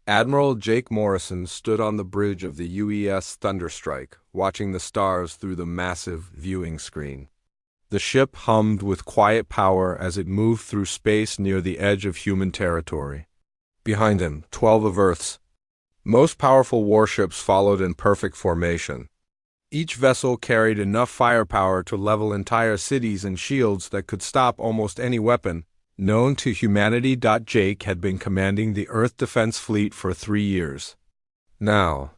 Admiral Jake Morrison stood on the bridge of the UES Thunderstrike, watching the stars through the massive viewing screen. The ship hummed with quiet power as it moved through space near the edge of human territory. Behind him, 12 of Earth's most powerful warships followed in perfect formation. Each vessel carried enough firepower to level entire cities and shields that could stop almost any weapon known to humanity. Jake had been commanding the Earth Defense Fleet for 3 years. Now,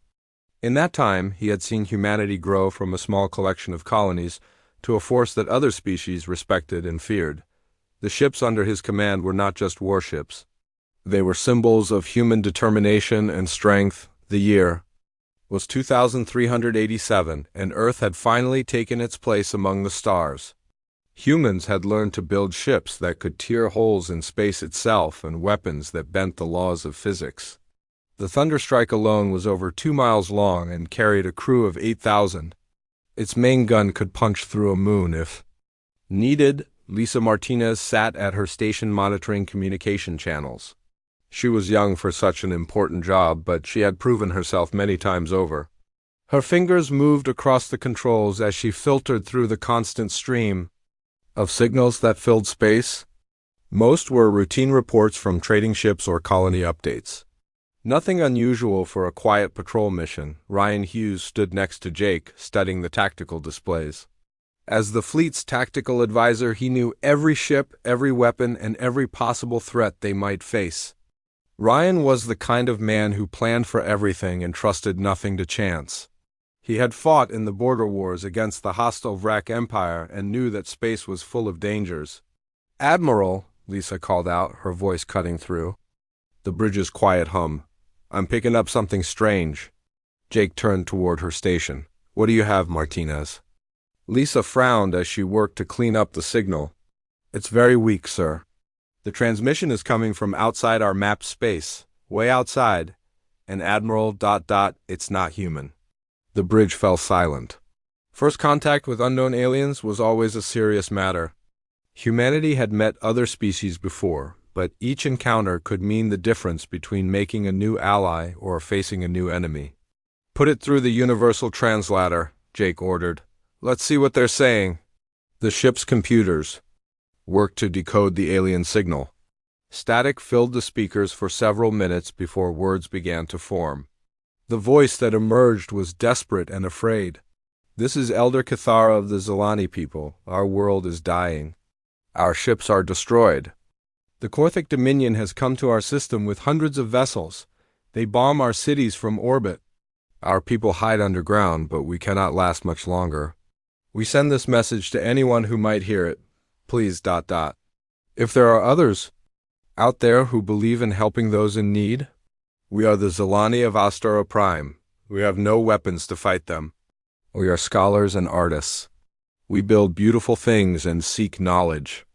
in that time, he had seen humanity grow from a small collection of colonies to a force that other species respected and feared. The ships under his command were not just warships. They were symbols of human determination and strength. The year was 2387, and Earth had finally taken its place among the stars. Humans had learned to build ships that could tear holes in space itself and weapons that bent the laws of physics. The Thunderstrike alone was over 2 miles long and carried a crew of 8,000. Its main gun could punch through a moon if needed. Lisa Martinez sat at her station monitoring communication channels. She was young for such an important job, but she had proven herself many times over. Her fingers moved across the controls as she filtered through the constant stream of signals that filled space. Most were routine reports from trading ships or colony updates. Nothing unusual for a quiet patrol mission. Ryan Hughes stood next to Jake, studying the tactical displays. As the fleet's tactical advisor, he knew every ship, every weapon, and every possible threat they might face. Ryan was the kind of man who planned for everything and trusted nothing to chance. He had fought in the border wars against the hostile Vrak Empire and knew that space was full of dangers. "Admiral," Lisa called out, her voice cutting through the bridge's quiet hum. "I'm picking up something strange." Jake turned toward her station. "What do you have, Martinez?" Lisa frowned as she worked to clean up the signal. "It's very weak, sir. The transmission is coming from outside our mapped space, way outside, and Admiral... it's not human." The bridge fell silent. First contact with unknown aliens was always a serious matter. Humanity had met other species before, but each encounter could mean the difference between making a new ally or facing a new enemy. "Put it through the universal translator," Jake ordered. "Let's see what they're saying." The ship's computers worked to decode the alien signal. Static filled the speakers for several minutes before words began to form. The voice that emerged was desperate and afraid. "This is Elder Cathara of the Zilani people. Our world is dying. Our ships are destroyed. The Korthic Dominion has come to our system with hundreds of vessels. They bomb our cities from orbit. Our people hide underground, but we cannot last much longer. We send this message to anyone who might hear it. Please... If there are others out there who believe in helping those in need, we are the Zilani of Astora Prime. We have no weapons to fight them. We are scholars and artists. We build beautiful things and seek knowledge.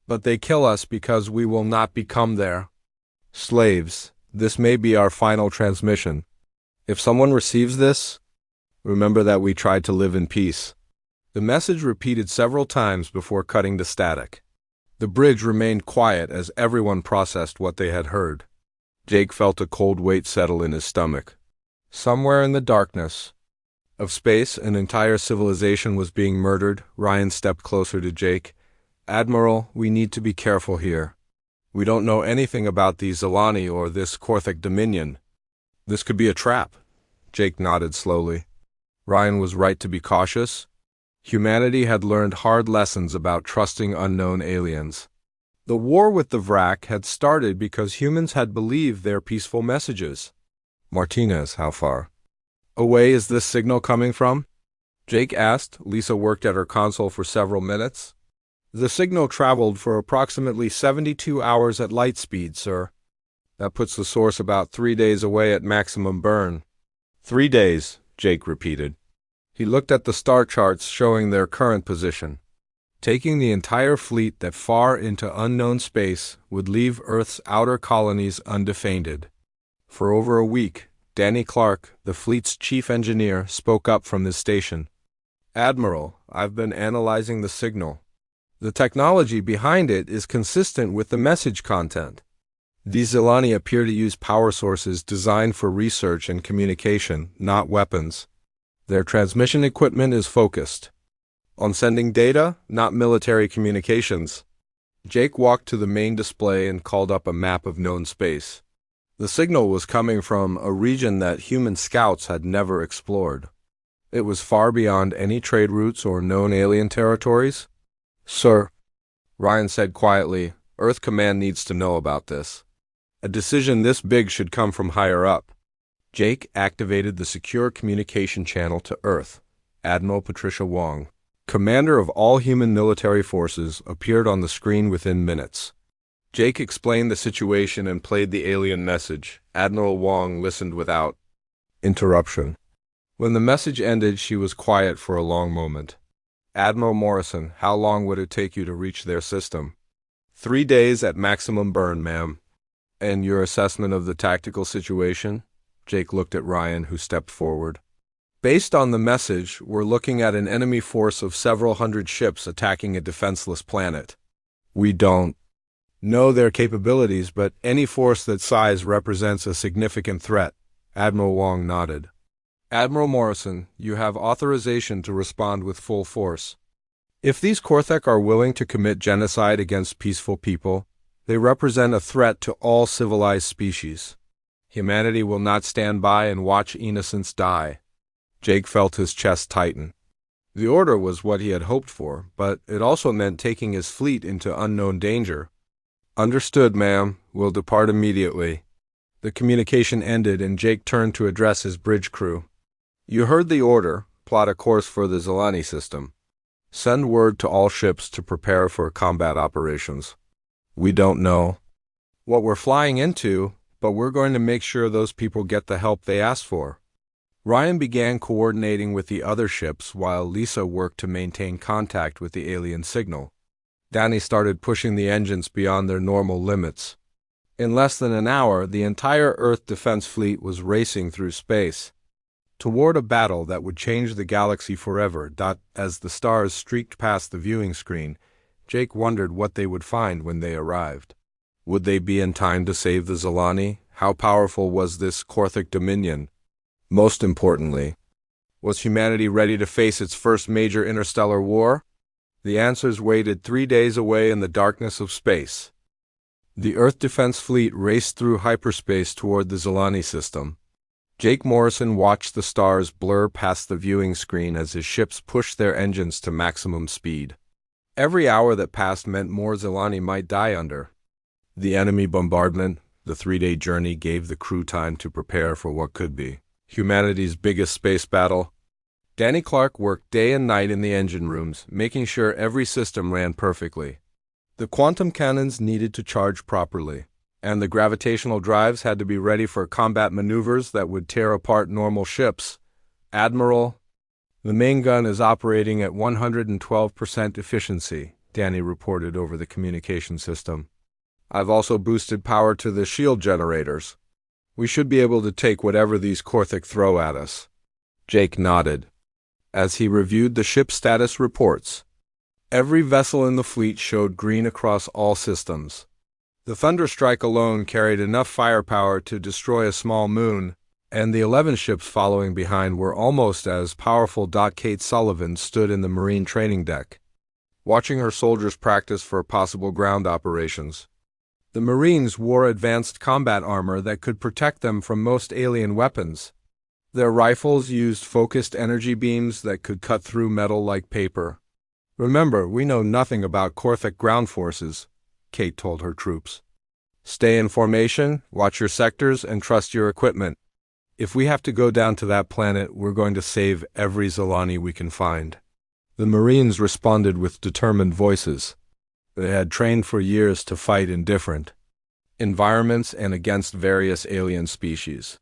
But they kill us because we will not become their slaves. This may be our final transmission. If someone receives this, remember that we tried to live in peace." The message repeated several times before cutting to static. The bridge remained quiet as everyone processed what they had heard. Jake felt a cold weight settle in his stomach. Somewhere in the darkness of space, an entire civilization was being murdered. Ryan stepped closer to Jake. "Admiral, we need to be careful here. We don't know anything about the Zilani or this Korthic Dominion. This could be a trap." Jake nodded slowly. Ryan was right to be cautious. Humanity had learned hard lessons about trusting unknown aliens. The war with the Vrak had started because humans had believed their peaceful messages. "Martinez, how far away is this signal coming from?" Jake asked. Lisa worked at her console for several minutes. "The signal traveled for approximately 72 hours at light speed, sir. That puts the source about 3 days away at maximum burn." 3 days, Jake repeated. He looked at the star charts showing their current position. Taking the entire fleet that far into unknown space would leave Earth's outer colonies undefended. For over a week, Danny Clark, the fleet's chief engineer, spoke up from his station. "Admiral, I've been analyzing the signal. The technology behind it is consistent with the message content. These Zilani appear to use power sources designed for research and communication, not weapons. Their transmission equipment is focused on sending data, not military communications. Jake walked to the main display and called up a map of known space. The signal was coming from a region that human scouts had never explored. It was far beyond any trade routes or known alien territories. "Sir," Ryan said quietly, "Earth Command needs to know about this. A decision this big should come from higher up." Jake activated the secure communication channel to Earth. Admiral Patricia Wong, commander of all human military forces, appeared on the screen within minutes. Jake explained the situation and played the alien message. Admiral Wong listened without interruption. When the message ended, she was quiet for a long moment. "Admiral Morrison, how long would it take you to reach their system?" 3 days at maximum burn, ma'am." "And your assessment of the tactical situation?" Jake looked at Ryan, who stepped forward. "Based on the message, we're looking at an enemy force of several hundred ships attacking a defenseless planet. We don't know their capabilities, but any force that size represents a significant threat." Admiral Wong nodded. "Admiral Morrison, you have authorization to respond with full force. If these Korthek are willing to commit genocide against peaceful people, they represent a threat to all civilized species. Humanity will not stand by and watch innocents die." Jake felt his chest tighten. The order was what he had hoped for, but it also meant taking his fleet into unknown danger. "Understood, ma'am. We'll depart immediately." The communication ended and Jake turned to address his bridge crew. "You heard the order. Plot a course for the Zilani system. Send word to all ships to prepare for combat operations. We don't know what we're flying into, but we're going to make sure those people get the help they asked for." Ryan began coordinating with the other ships while Lisa worked to maintain contact with the alien signal. Danny started pushing the engines beyond their normal limits. In less than an hour, the entire Earth defense fleet was racing through space toward a battle that would change the galaxy forever. As the stars streaked past the viewing screen, Jake wondered what they would find when they arrived. Would they be in time to save the Zilani? How powerful was this Korthik dominion? Most importantly, was humanity ready to face its first major interstellar war? The answers waited 3 days away in the darkness of space. The Earth Defense Fleet raced through hyperspace toward the Zilani system. Jake Morrison watched the stars blur past the viewing screen as his ships pushed their engines to maximum speed. Every hour that passed meant more Zilani might die under the enemy bombardment. The 3-day journey gave the crew time to prepare for what could be humanity's biggest space battle. Danny Clark worked day and night in the engine rooms, making sure every system ran perfectly. The quantum cannons needed to charge properly, and the gravitational drives had to be ready for combat maneuvers that would tear apart normal ships. "Admiral, the main gun is operating at 112% efficiency," Danny reported over the communication system. "I've also boosted power to the shield generators. We should be able to take whatever these Korthik throw at us." Jake nodded as he reviewed the ship status reports. Every vessel in the fleet showed green across all systems. The Thunderstrike alone carried enough firepower to destroy a small moon, and the 11 ships following behind were almost as powerful. Kate Sullivan stood in the Marine training deck, watching her soldiers practice for possible ground operations. The Marines wore advanced combat armor that could protect them from most alien weapons. Their rifles used focused energy beams that could cut through metal like paper. "Remember, we know nothing about Korthik ground forces," Kate told her troops. "Stay in formation, watch your sectors, and trust your equipment. If we have to go down to that planet, we're going to save every Zilani we can find." The Marines responded with determined voices. They had trained for years to fight in different environments and against various alien species.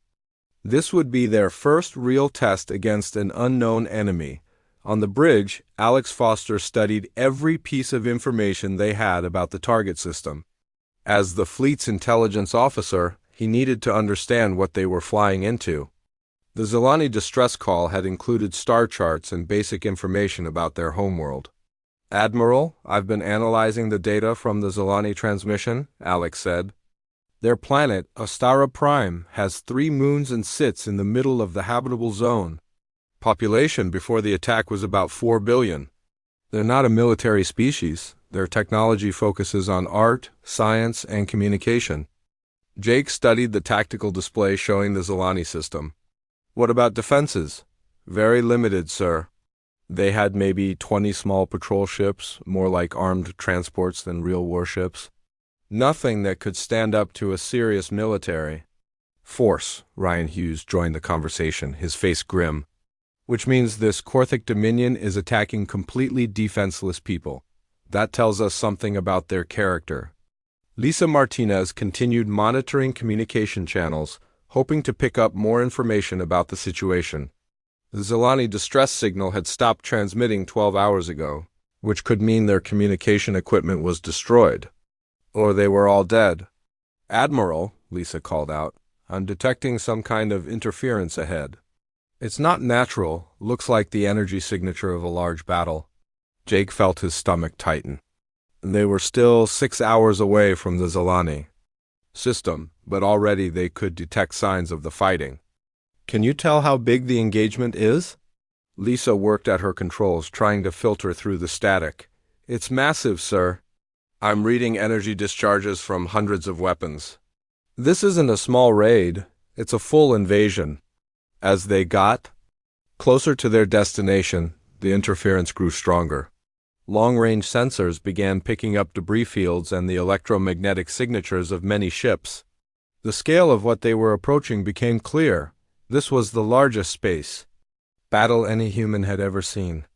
This would be their first real test against an unknown enemy. On the bridge, Alex Foster studied every piece of information they had about the target system. As the fleet's intelligence officer, he needed to understand what they were flying into. The Zilani distress call had included star charts and basic information about their homeworld. "Admiral, I've been analyzing the data from the Zilani transmission," Alex said. Their planet, Ostara Prime, has 3 moons and sits in the middle of the habitable zone. Population before the attack was about 4 billion. They're not a military species. Their technology focuses on art, science, and communication. Jake studied the tactical display showing the Zilani system. What about defenses? Very limited, sir. They had maybe 20 small patrol ships, more like armed transports than real warships. Nothing that could stand up to a serious military force. Ryan Hughes joined the conversation, his face grim. Which means this Korthic Dominion is attacking completely defenseless people. That tells us something about their character. Lisa Martinez continued monitoring communication channels, hoping to pick up more information about the situation. The Zilani distress signal had stopped transmitting 12 hours ago, which could mean their communication equipment was destroyed. Or they were all dead. Admiral, Lisa called out, I'm detecting some kind of interference ahead. It's not natural, looks like the energy signature of a large battle. Jake felt his stomach tighten. They were still 6 hours away from the Zilani system, but already they could detect signs of the fighting. Can you tell how big the engagement is? Lisa worked at her controls, trying to filter through the static. It's massive, sir. I'm reading energy discharges from hundreds of weapons. This isn't a small raid, it's a full invasion. As they got closer to their destination, the interference grew stronger. Long-range sensors began picking up debris fields and the electromagnetic signatures of many ships. The scale of what they were approaching became clear. This was the largest space battle any human had ever seen.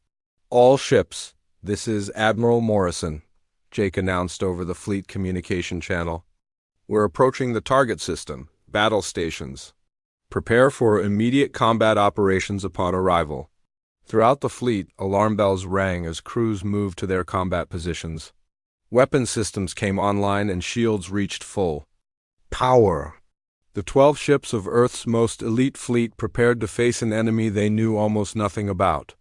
All ships, this is Admiral Morrison, Jake announced over the fleet communication channel. We're approaching the target system, battle stations. Prepare for immediate combat operations upon arrival. Throughout the fleet, alarm bells rang as crews moved to their combat positions. Weapon systems came online and shields reached full power. The 12 ships of Earth's most elite fleet prepared to face an enemy they knew almost nothing about.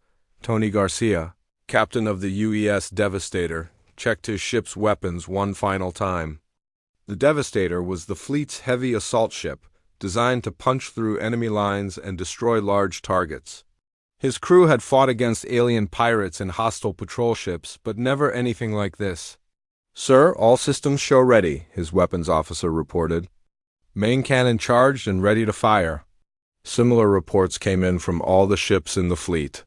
Tony Garcia, captain of the UES Devastator, checked his ship's weapons one final time. The Devastator was the fleet's heavy assault ship, designed to punch through enemy lines and destroy large targets. His crew had fought against alien pirates and hostile patrol ships, but never anything like this. Sir, all systems show ready, his weapons officer reported. Main cannon charged and ready to fire. Similar reports came in from all the ships in the fleet.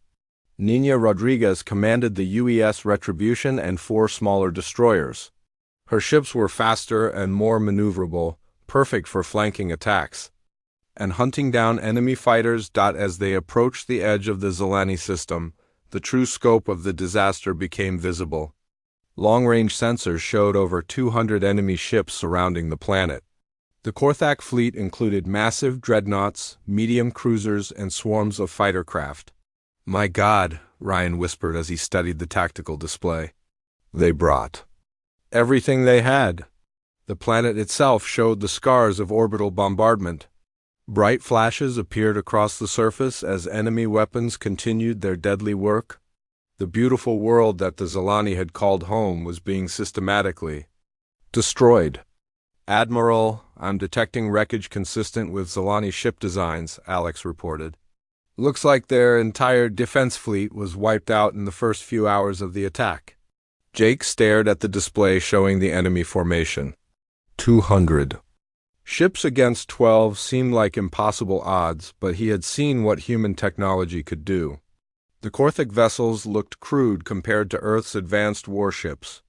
Nina Rodriguez commanded the UES Retribution and 4 smaller destroyers. Her ships were faster and more maneuverable, perfect for flanking attacks and hunting down enemy fighters. As they approached the edge of the Zilani system, the true scope of the disaster became visible. Long-range sensors showed over 200 enemy ships surrounding the planet. The Korthak fleet included massive dreadnoughts, medium cruisers, and swarms of fighter craft. My God, Ryan whispered as he studied the tactical display. They brought everything they had. The planet itself showed the scars of orbital bombardment. Bright flashes appeared across the surface as enemy weapons continued their deadly work. The beautiful world that the Zilani had called home was being systematically destroyed. Admiral, I'm detecting wreckage consistent with Zilani ship designs, Alex reported. Looks like their entire defense fleet was wiped out in the first few hours of the attack. Jake stared at the display showing the enemy formation. 200. Ships against 12 seemed like impossible odds, but he had seen what human technology could do. The Korthic vessels looked crude compared to Earth's advanced warships.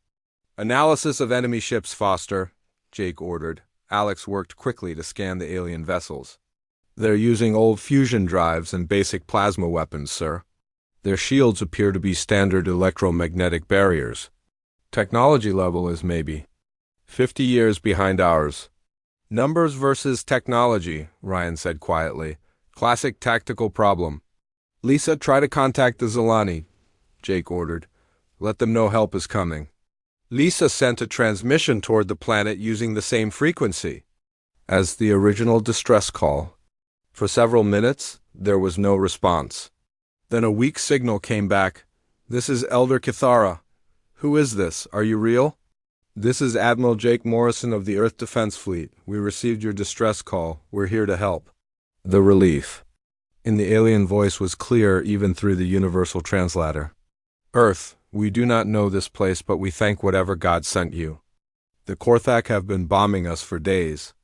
Analysis of enemy ships, Foster, Jake ordered. Alex worked quickly to scan the alien vessels. They're using old fusion drives and basic plasma weapons, sir. Their shields appear to be standard electromagnetic barriers. Technology level is maybe 50 years behind ours. Numbers versus technology, Ryan said quietly. Classic tactical problem. Lisa, try to contact the Zilani, Jake ordered. Let them know help is coming. Lisa sent a transmission toward the planet using the same frequency as the original distress call. For several minutes, there was no response. Then a weak signal came back. This is Elder Kithara. Who is this? Are you real? This is Admiral Jake Morrison of the Earth Defense Fleet. We received your distress call. We're here to help. The relief in the alien voice was clear even through the universal translator. Earth, we do not know this place, but we thank whatever God sent you. The Korthak have been bombing us for days.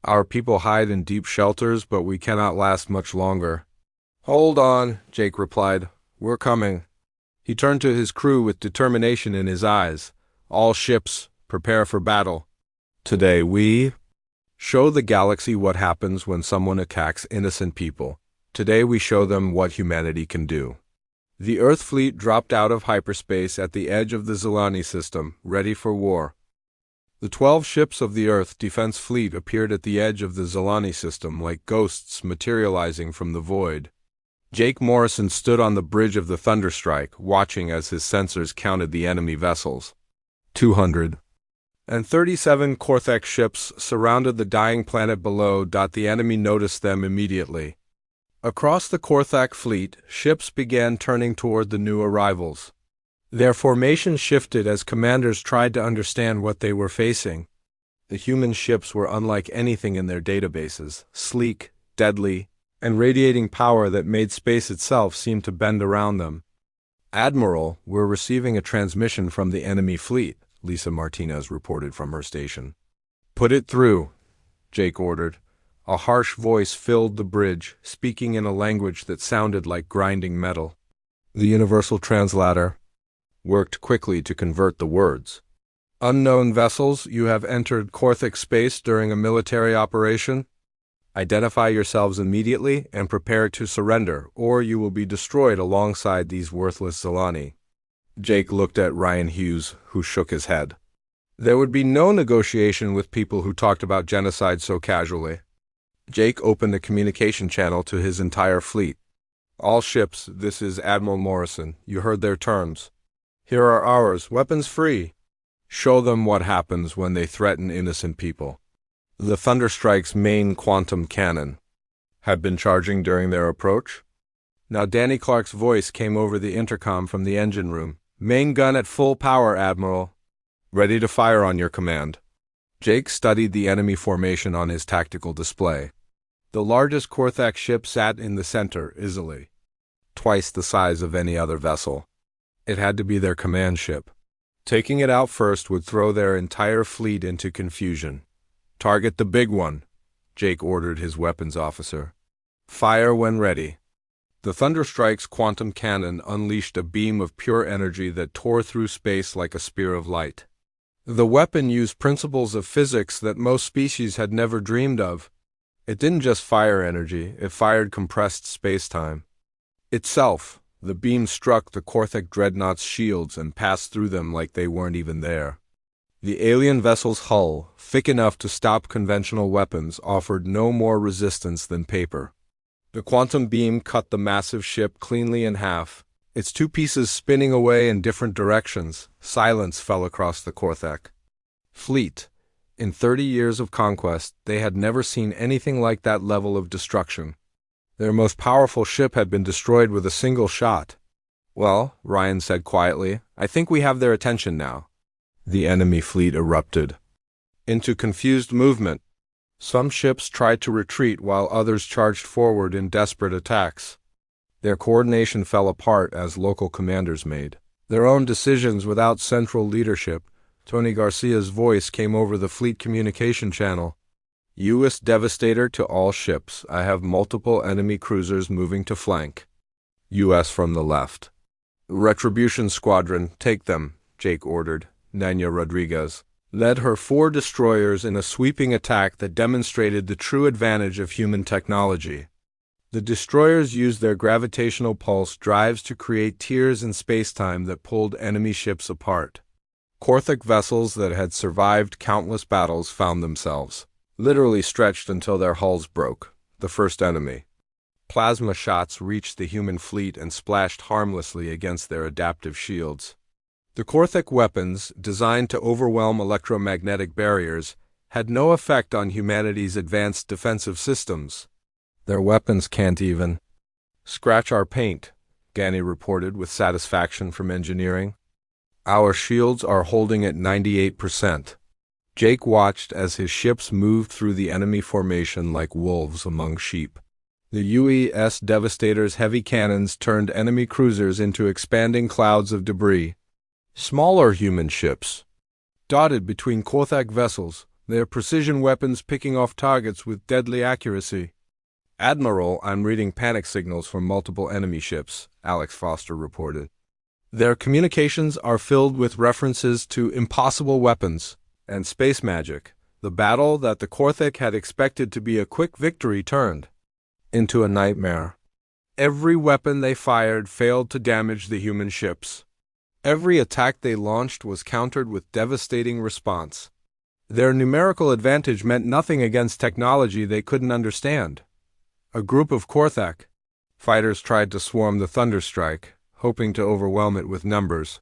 Our people hide in deep shelters, but we cannot last much longer. Hold on, Jake replied. We're coming. He turned to his crew with determination in his eyes. All ships, prepare for battle. Today we show the galaxy what happens when someone attacks innocent people. Today we show them what humanity can do. The Earth fleet dropped out of hyperspace at the edge of the Zilani system, ready for war. The 12 ships of the Earth Defense Fleet appeared at the edge of the Zilani system like ghosts materializing from the void. Jake Morrison stood on the bridge of the Thunderstrike, watching as his sensors counted the enemy vessels. 237 Korthak ships surrounded the dying planet below. The enemy noticed them immediately. Across the Korthak fleet, ships began turning toward the new arrivals. Their formation shifted as commanders tried to understand what they were facing. The human ships were unlike anything in their databases, sleek, deadly, and radiating power that made space itself seem to bend around them. Admiral, we're receiving a transmission from the enemy fleet, Lisa Martinez reported from her station. Put it through, Jake ordered. A harsh voice filled the bridge, speaking in a language that sounded like grinding metal. The universal translator worked quickly to convert the words. Unknown vessels, you have entered Korthak space during a military operation. Identify yourselves immediately and prepare to surrender, or you will be destroyed alongside these worthless Zilani. Jake looked at Ryan Hughes, who shook his head. There would be no negotiation with people who talked about genocide so casually. Jake opened a communication channel to his entire fleet. All ships, this is Admiral Morrison. You heard their terms. Here are ours, weapons free. Show them what happens when they threaten innocent people. The Thunderstrike's main quantum cannon had been charging during their approach. Now Danny Clark's voice came over the intercom from the engine room. Main gun at full power, Admiral. Ready to fire on your command. Jake studied the enemy formation on his tactical display. The largest Korthak ship sat in the center, easily, twice the size of any other vessel. It had to be their command ship. Taking it out first would throw their entire fleet into confusion. Target the big one, Jake ordered his weapons officer. Fire when ready. The Thunderstrike's quantum cannon unleashed a beam of pure energy that tore through space like a spear of light. The weapon used principles of physics that most species had never dreamed of. It didn't just fire energy, it fired compressed space-time. Itself, the beam struck the Korthak dreadnought's shields and passed through them like they weren't even there. The alien vessel's hull, thick enough to stop conventional weapons, offered no more resistance than paper. The quantum beam cut the massive ship cleanly in half, its two pieces spinning away in different directions. Silence fell across the Korthak fleet. In 30 years of conquest, they had never seen anything like that level of destruction. Their most powerful ship had been destroyed with a single shot. Well, Ryan said quietly, I think we have their attention now. The enemy fleet erupted into confused movement. Some ships tried to retreat while others charged forward in desperate attacks. Their coordination fell apart as local commanders made their own decisions without central leadership. Tony Garcia's voice came over the fleet communication channel. U.S. Devastator to all ships. I have multiple enemy cruisers moving to flank. U.S. from the left. Retribution Squadron, take them, Jake ordered. Nanya Rodriguez led her 4 destroyers in a sweeping attack that demonstrated the true advantage of human technology. The destroyers used their gravitational pulse drives to create tiers in spacetime that pulled enemy ships apart. Korthak vessels that had survived countless battles found themselves literally stretched until their hulls broke. The first enemy. Plasma shots reached the human fleet and splashed harmlessly against their adaptive shields. The Korthak weapons, designed to overwhelm electromagnetic barriers, had no effect on humanity's advanced defensive systems. Their weapons can't even scratch our paint, Gani reported with satisfaction from engineering. Our shields are holding at 98%. Jake watched as his ships moved through the enemy formation like wolves among sheep. The UES Devastator's heavy cannons turned enemy cruisers into expanding clouds of debris. Smaller human ships dotted between Korthak vessels, their precision weapons picking off targets with deadly accuracy. "Admiral, I'm reading panic signals from multiple enemy ships," Alex Foster reported. "Their communications are filled with references to impossible weapons and space magic." The battle that the Korthak had expected to be a quick victory turned into a nightmare. Every weapon they fired failed to damage the human ships. Every attack they launched was countered with devastating response. Their numerical advantage meant nothing against technology they couldn't understand. A group of Korthak fighters tried to swarm the Thunderstrike, hoping to overwhelm it with numbers.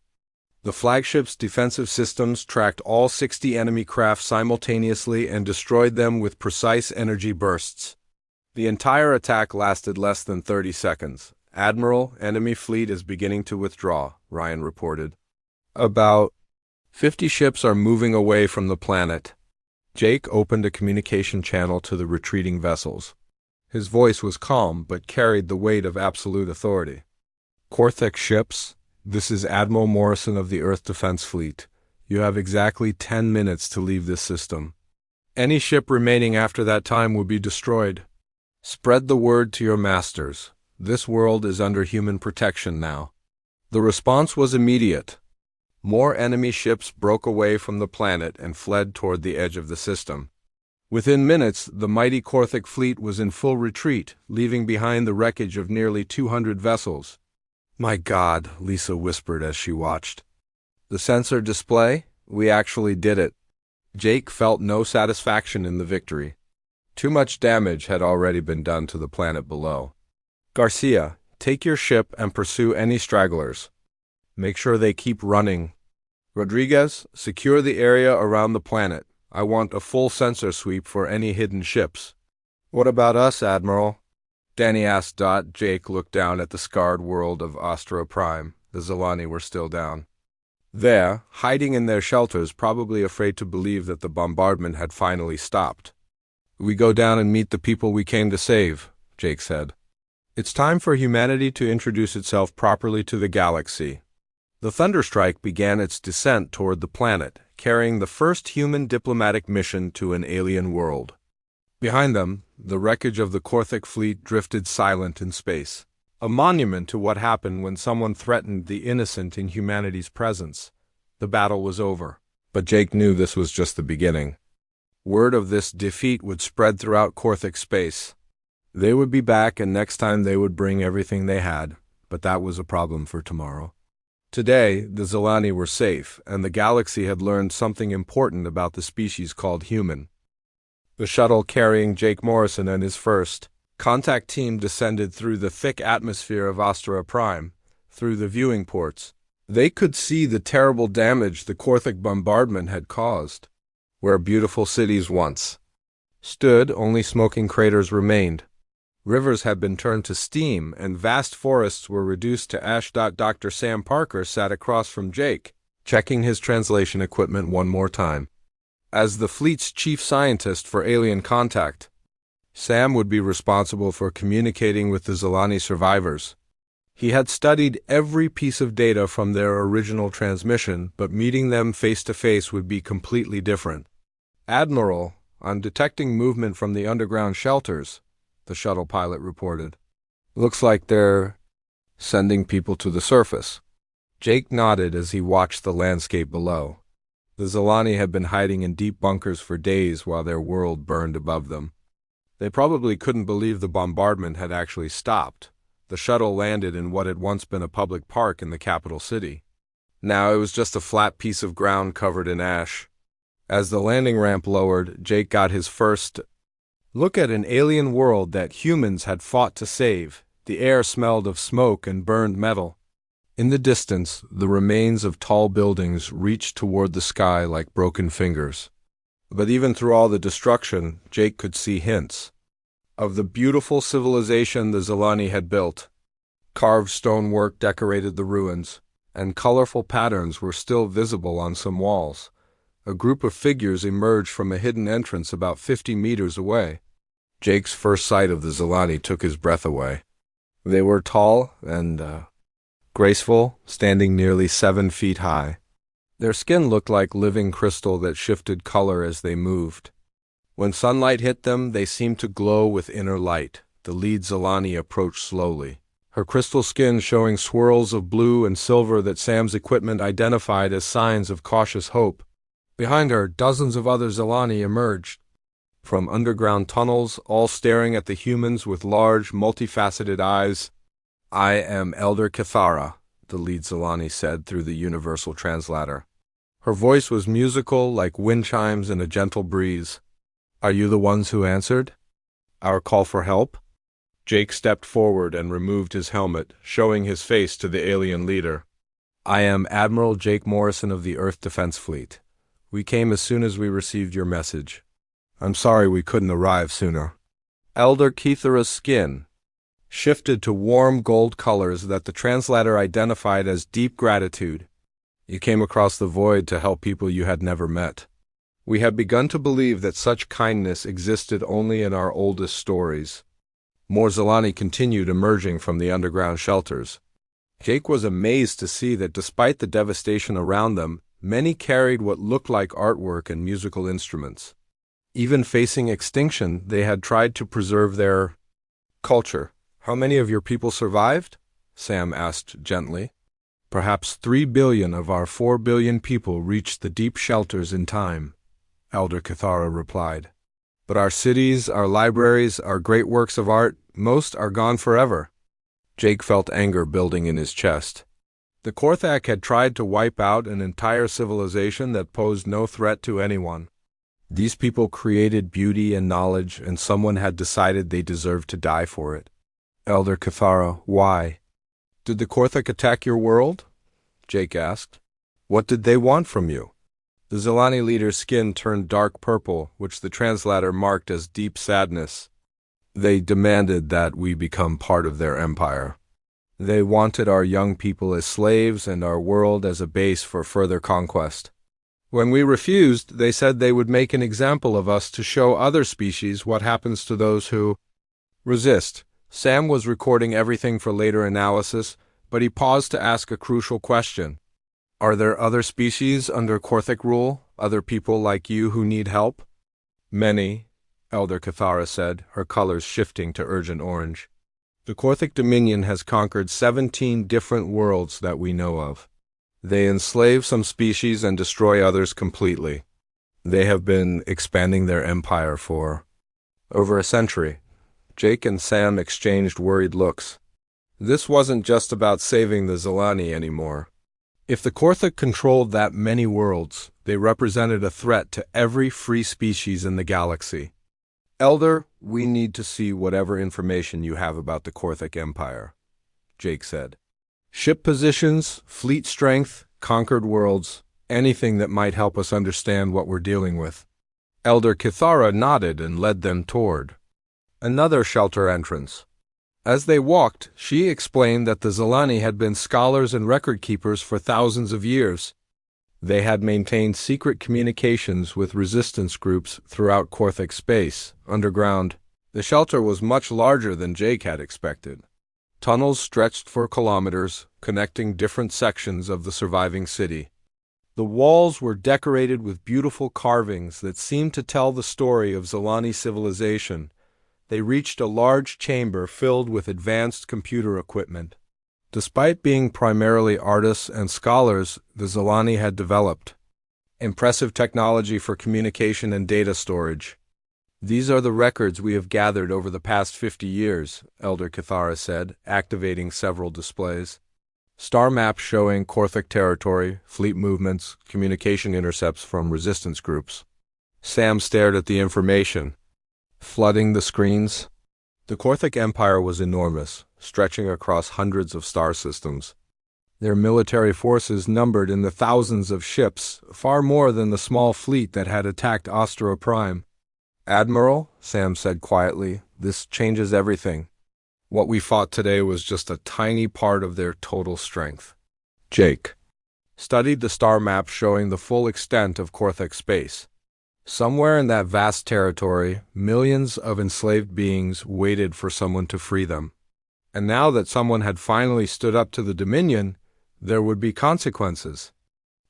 The flagship's defensive systems tracked all 60 enemy craft simultaneously and destroyed them with precise energy bursts. The entire attack lasted less than 30 seconds. "Admiral, enemy fleet is beginning to withdraw," Ryan reported. "About 50 ships are moving away from the planet." Jake opened a communication channel to the retreating vessels. His voice was calm but carried the weight of absolute authority. "Korthak ships, this is Admiral Morrison of the Earth Defense Fleet. You have exactly 10 minutes to leave this system. Any ship remaining after that time will be destroyed. Spread the word to your masters. This world is under human protection now." The response was immediate. More enemy ships broke away from the planet and fled toward the edge of the system. Within minutes, the mighty Korthak fleet was in full retreat, leaving behind the wreckage of nearly 200 vessels. "My God," Lisa whispered as she watched. "The sensor display? We actually did it." Jake felt no satisfaction in the victory. Too much damage had already been done to the planet below. "Garcia, take your ship and pursue any stragglers. Make sure they keep running. Rodriguez, secure the area around the planet. I want a full sensor sweep for any hidden ships." "What about us, Admiral?" Danny asked. Jake looked down at the scarred world of Astra Prime. The Zilani were still down there, hiding in their shelters, probably afraid to believe that the bombardment had finally stopped. "We go down and meet the people we came to save," Jake said. "It's time for humanity to introduce itself properly to the galaxy." The Thunderstrike began its descent toward the planet, carrying the first human diplomatic mission to an alien world. Behind them, the wreckage of the Korthak fleet drifted silent in space, a monument to what happened when someone threatened the innocent in humanity's presence. The battle was over, but Jake knew this was just the beginning. Word of this defeat would spread throughout Korthak space. They would be back, and next time they would bring everything they had, but that was a problem for tomorrow. Today, the Zilani were safe, and the galaxy had learned something important about the species called human. The shuttle carrying Jake Morrison and his first contact team descended through the thick atmosphere of Astra Prime, through the viewing ports. They could see the terrible damage the Korthak bombardment had caused. Where beautiful cities once stood, only smoking craters remained. Rivers had been turned to steam, and vast forests were reduced to ash. Dr. Sam Parker sat across from Jake, checking his translation equipment one more time. As the fleet's chief scientist for alien contact, Sam would be responsible for communicating with the Zilani survivors. He had studied every piece of data from their original transmission, but meeting them face-to-face would be completely different. "Admiral, I'm detecting movement from the underground shelters," the shuttle pilot reported. "Looks like they're sending people to the surface." Jake nodded as he watched the landscape below. The Zilani had been hiding in deep bunkers for days while their world burned above them. They probably couldn't believe the bombardment had actually stopped. The shuttle landed in what had once been a public park in the capital city. Now it was just a flat piece of ground covered in ash. As the landing ramp lowered, Jake got his first look at an alien world that humans had fought to save. The air smelled of smoke and burned metal. In the distance, the remains of tall buildings reached toward the sky like broken fingers. But even through all the destruction, Jake could see hints of the beautiful civilization the Zilani had built. Carved stonework decorated the ruins, and colorful patterns were still visible on some walls. A group of figures emerged from a hidden entrance about 50 meters away. Jake's first sight of the Zilani took his breath away. They were tall and graceful, standing nearly 7 feet high. Their skin looked like living crystal that shifted color as they moved. When sunlight hit them, they seemed to glow with inner light. The lead Zilani approached slowly, her crystal skin showing swirls of blue and silver that Sam's equipment identified as signs of cautious hope. Behind her, dozens of other Zilani emerged from underground tunnels, all staring at the humans with large, multifaceted eyes. "I am Elder Cathara," the lead Zilani said through the universal translator. Her voice was musical, like wind chimes in a gentle breeze. "Are you the ones who answered our call for help?" Jake stepped forward and removed his helmet, showing his face to the alien leader. "I am Admiral Jake Morrison of the Earth Defense Fleet. We came as soon as we received your message. I'm sorry we couldn't arrive sooner." Elder Cathara's skin shifted to warm gold colors that the translator identified as deep gratitude. "You came across the void to help people you had never met. We had begun to believe that such kindness existed only in our oldest stories." More Zilani continued emerging from the underground shelters. Jake was amazed to see that despite the devastation around them, many carried what looked like artwork and musical instruments. Even facing extinction, they had tried to preserve their culture. "How many of your people survived?" Sam asked gently. "Perhaps 3 billion of our 4 billion people reached the deep shelters in time," Elder Cathara replied. "But our cities, our libraries, our great works of art, most are gone forever." Jake felt anger building in his chest. The Korthak had tried to wipe out an entire civilization that posed no threat to anyone. These people created beauty and knowledge, and someone had decided they deserved to die for it. "Elder Cathara, why? Did the Korthak attack your world?" Jake asked. "What did they want from you?" The Zilani leader's skin turned dark purple, which the translator marked as deep sadness. "They demanded that we become part of their empire. They wanted our young people as slaves and our world as a base for further conquest. When we refused, they said they would make an example of us to show other species what happens to those who resist." Sam was recording everything for later analysis, but he paused to ask a crucial question. "Are there other species under Korthak rule, other people like you who need help?" "Many," Elder Cathara said, her colors shifting to urgent orange. "The Korthak Dominion has conquered 17 different worlds that we know of. They enslave some species and destroy others completely. They have been expanding their empire for over a century." Jake and Sam exchanged worried looks. This wasn't just about saving the Zilani anymore. If the Korthak controlled that many worlds, they represented a threat to every free species in the galaxy. "Elder, we need to see whatever information you have about the Korthak Empire," Jake said. "Ship positions, fleet strength, conquered worlds, anything that might help us understand what we're dealing with." Elder Cathara nodded and led them toward another shelter entrance. As they walked, she explained that the Zilani had been scholars and record keepers for thousands of years. They had maintained secret communications with resistance groups throughout Korthak space, underground. The shelter was much larger than Jake had expected. Tunnels stretched for kilometers, connecting different sections of the surviving city. The walls were decorated with beautiful carvings that seemed to tell the story of Zilani civilization. They reached a large chamber filled with advanced computer equipment. Despite being primarily artists and scholars, the Zilani had developed impressive technology for communication and data storage. "These are the records we have gathered over the past 50 years, Elder Cathara said, activating several displays. Star maps showing Korthak territory, fleet movements, communication intercepts from resistance groups. Sam stared at the information, flooding the screens. The Korthak Empire was enormous, stretching across hundreds of star systems. Their military forces numbered in the thousands of ships, far more than the small fleet that had attacked Ostro Prime. "Admiral," Sam said quietly, "this changes everything. What we fought today was just a tiny part of their total strength." Jake studied the star map showing the full extent of Korthek space. Somewhere in that vast territory, millions of enslaved beings waited for someone to free them. And now that someone had finally stood up to the Dominion, there would be consequences.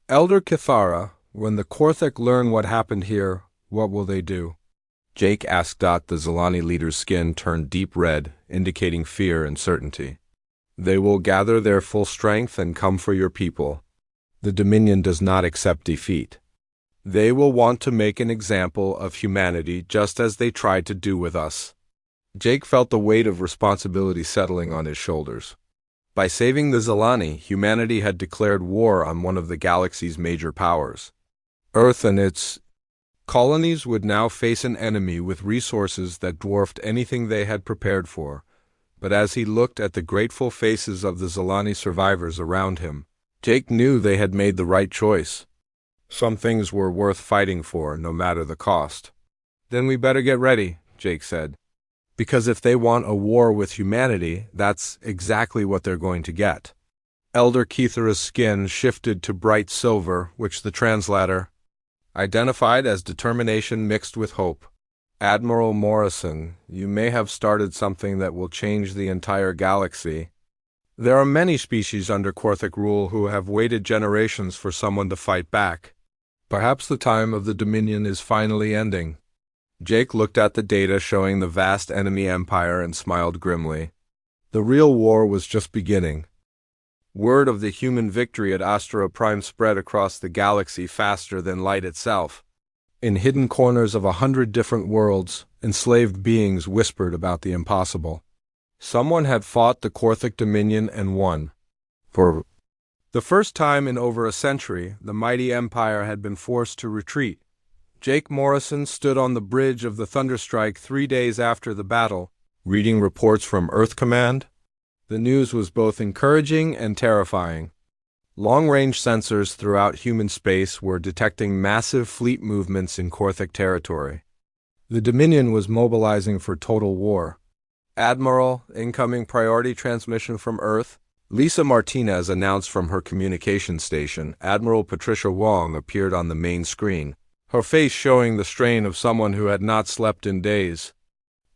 Elder Kithara, when the Korthek learn what happened here, what will they do? Jake asked. The Zilani leader's skin turned deep red, indicating fear and certainty. They will gather their full strength and come for your people. The Dominion does not accept defeat. They will want to make an example of humanity just as they tried to do with us. Jake felt the weight of responsibility settling on his shoulders. By saving the Zilani, humanity had declared war on one of the galaxy's major powers. Earth and its colonies would now face an enemy with resources that dwarfed anything they had prepared for. But as he looked at the grateful faces of the Zilani survivors around him, Jake knew they had made the right choice. Some things were worth fighting for, no matter the cost. Then we better get ready, Jake said. Because if they want a war with humanity, that's exactly what they're going to get. Elder Kithara's skin shifted to bright silver, which the translator identified as determination mixed with hope. Admiral Morrison, you may have started something that will change the entire galaxy. There are many species under Korthek rule who have waited generations for someone to fight back. Perhaps the time of the Dominion is finally ending. Jake looked at the data showing the vast enemy empire and smiled grimly. The real war was just beginning. Word of the human victory at Astra Prime spread across the galaxy faster than light itself. In hidden corners of 100 different worlds, enslaved beings whispered about the impossible. Someone had fought the Korthek Dominion and won. For the first time in over a century, the mighty empire had been forced to retreat. Jake Morrison stood on the bridge of the Thunderstrike 3 days after the battle, reading reports from Earth Command. The news was both encouraging and terrifying. Long-range sensors throughout human space were detecting massive fleet movements in Korthek territory. The Dominion was mobilizing for total war. Admiral, incoming priority transmission from Earth. Lisa Martinez announced from her communication station. Admiral Patricia Wong appeared on the main screen, her face showing the strain of someone who had not slept in days.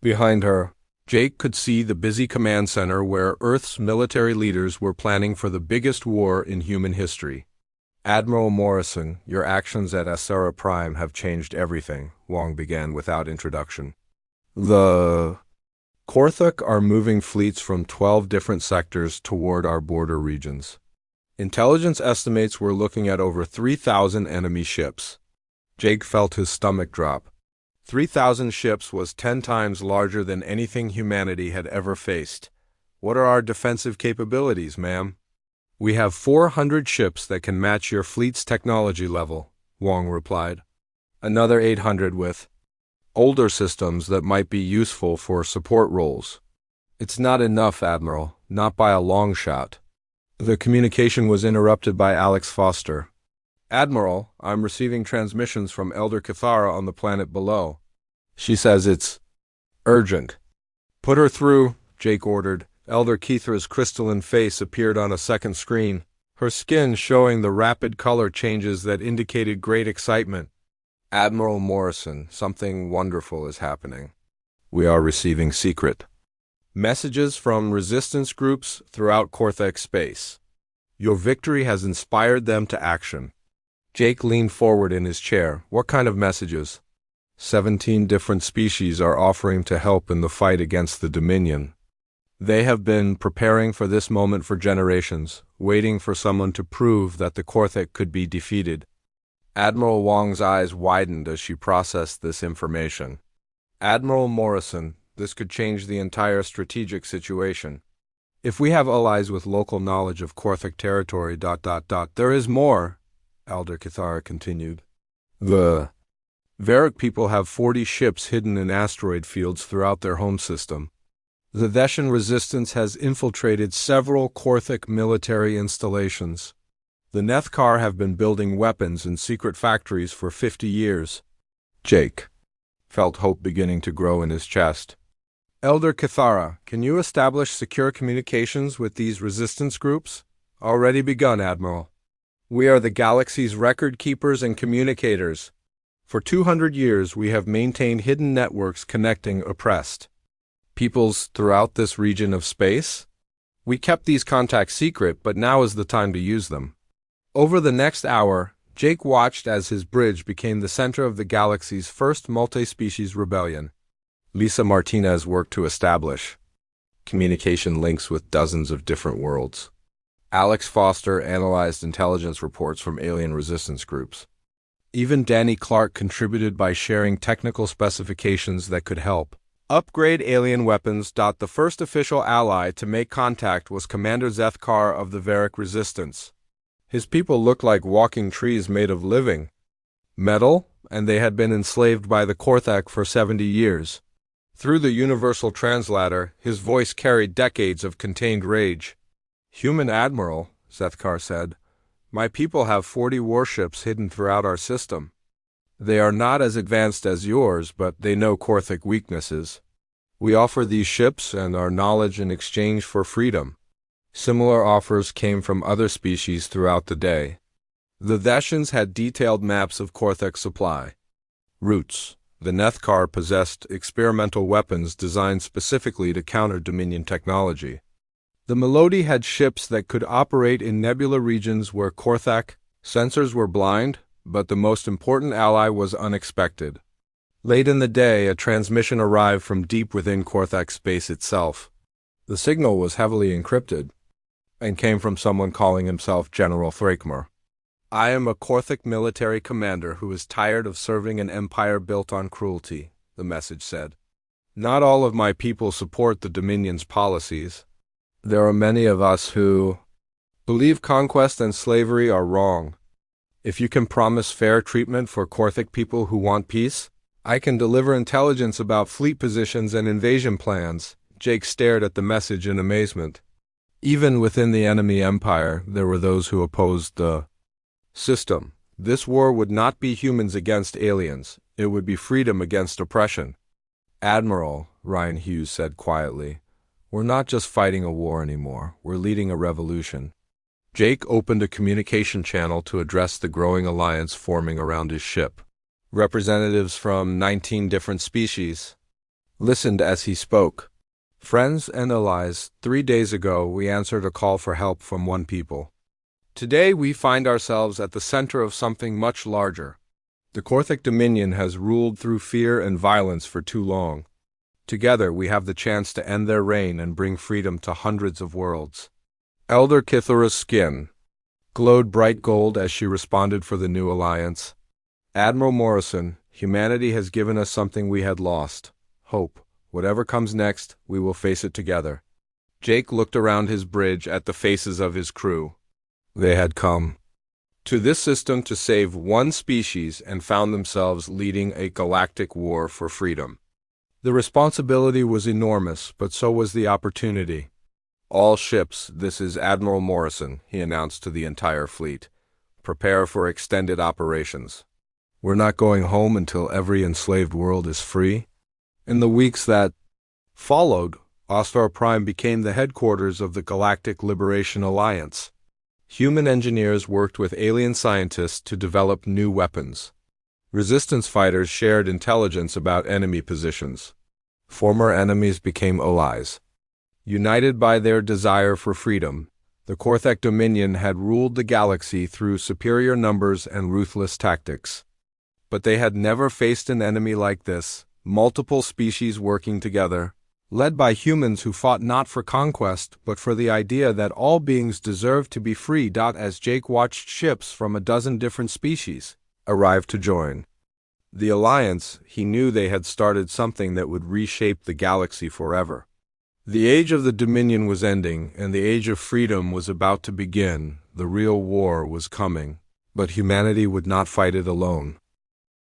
Behind her, Jake could see the busy command center where Earth's military leaders were planning for the biggest war in human history. Admiral Morrison, your actions at Asura Prime have changed everything, Wong began without introduction. The Korthek are moving fleets from 12 different sectors toward our border regions. Intelligence estimates we're looking at over 3,000 enemy ships. Jake felt his stomach drop. 3,000 ships was 10 times larger than anything humanity had ever faced. What are our defensive capabilities, ma'am? We have 400 ships that can match your fleet's technology level, Wong replied. Another 800 with older systems that might be useful for support roles. It's not enough, Admiral, not by a long shot. The communication was interrupted by Alex Foster. Admiral, I'm receiving transmissions from Elder Kithara on the planet below. She says it's urgent. Put her through, Jake ordered. Elder Kithara's crystalline face appeared on a second screen, her skin showing the rapid color changes that indicated great excitement. Admiral Morrison, something wonderful is happening. We are receiving secret messages from resistance groups throughout Korthek space. Your victory has inspired them to action. Jake leaned forward in his chair. What kind of messages? 17 different species are offering to help in the fight against the Dominion. They have been preparing for this moment for generations, waiting for someone to prove that the Korthek could be defeated. Admiral Wong's eyes widened as she processed this information. Admiral Morrison, this could change the entire strategic situation. If we have allies with local knowledge of Korthek territory... There is more, Elder Kithara continued. The Varric people have 40 ships hidden in asteroid fields throughout their home system. The Veshan resistance has infiltrated several Korthek military installations. The Nethkar have been building weapons in secret factories for 50 years. Jake felt hope beginning to grow in his chest. Elder Kithara, can you establish secure communications with these resistance groups? Already begun, Admiral. We are the galaxy's record keepers and communicators. For 200 years, we have maintained hidden networks connecting oppressed peoples throughout this region of space. We kept these contacts secret, but now is the time to use them. Over the next hour, Jake watched as his bridge became the center of the galaxy's first multi-species rebellion. Lisa Martinez worked to establish communication links with dozens of different worlds. Alex Foster analyzed intelligence reports from alien resistance groups. Even Danny Clark contributed by sharing technical specifications that could help upgrade alien weapons. The first official ally to make contact was Commander Zethkar of the Varick Resistance. His people looked like walking trees made of living metal, and they had been enslaved by the Korthak for 70 years. Through the universal translator, his voice carried decades of contained rage. "Human Admiral," Zethkar said, "my people have 40 warships hidden throughout our system. They are not as advanced as yours, but they know Korthak weaknesses. We offer these ships and our knowledge in exchange for freedom." Similar offers came from other species throughout the day. The Theshans had detailed maps of Korthak's supply routes. The Nethkar possessed experimental weapons designed specifically to counter Dominion technology. The Melody had ships that could operate in nebula regions where Korthak sensors were blind, but the most important ally was unexpected. Late in the day, a transmission arrived from deep within Korthak space itself. The signal was heavily encrypted and came from someone calling himself General Thrakmar. "I am a Korthak military commander who is tired of serving an empire built on cruelty," the message said. "Not all of my people support the Dominion's policies. There are many of us who believe conquest and slavery are wrong. If you can promise fair treatment for Korthak people who want peace, I can deliver intelligence about fleet positions and invasion plans." Jake stared at the message in amazement. Even within the enemy empire, there were those who opposed the system. This war would not be humans against aliens. It would be freedom against oppression. "Admiral," Ryan Hughes said quietly, "we're not just fighting a war anymore. We're leading a revolution." Jake opened a communication channel to address the growing alliance forming around his ship. Representatives from 19 different species listened as he spoke. "Friends and allies, 3 days ago we answered a call for help from one people. Today we find ourselves at the center of something much larger. The Korthak Dominion has ruled through fear and violence for too long. Together we have the chance to end their reign and bring freedom to hundreds of worlds." Elder Kithora's skin glowed bright gold as she responded for the new alliance. "Admiral Morrison, humanity has given us something we had lost: hope. Whatever comes next, we will face it together." Jake looked around his bridge at the faces of his crew. They had come to this system to save one species and found themselves leading a galactic war for freedom. The responsibility was enormous, but so was the opportunity. "All ships, this is Admiral Morrison," he announced to the entire fleet. "Prepare for extended operations. We're not going home until every enslaved world is free." In the weeks that followed, Ostar Prime became the headquarters of the Galactic Liberation Alliance. Human engineers worked with alien scientists to develop new weapons. Resistance fighters shared intelligence about enemy positions. Former enemies became allies. United by their desire for freedom, the Korthak Dominion had ruled the galaxy through superior numbers and ruthless tactics. But they had never faced an enemy like this, multiple species working together, led by humans who fought not for conquest, but for the idea that all beings deserve to be free. As Jake watched ships from a dozen different species arrive to join the alliance, he knew they had started something that would reshape the galaxy forever. The age of the Dominion was ending, and the age of freedom was about to begin. The real war was coming, but humanity would not fight it alone.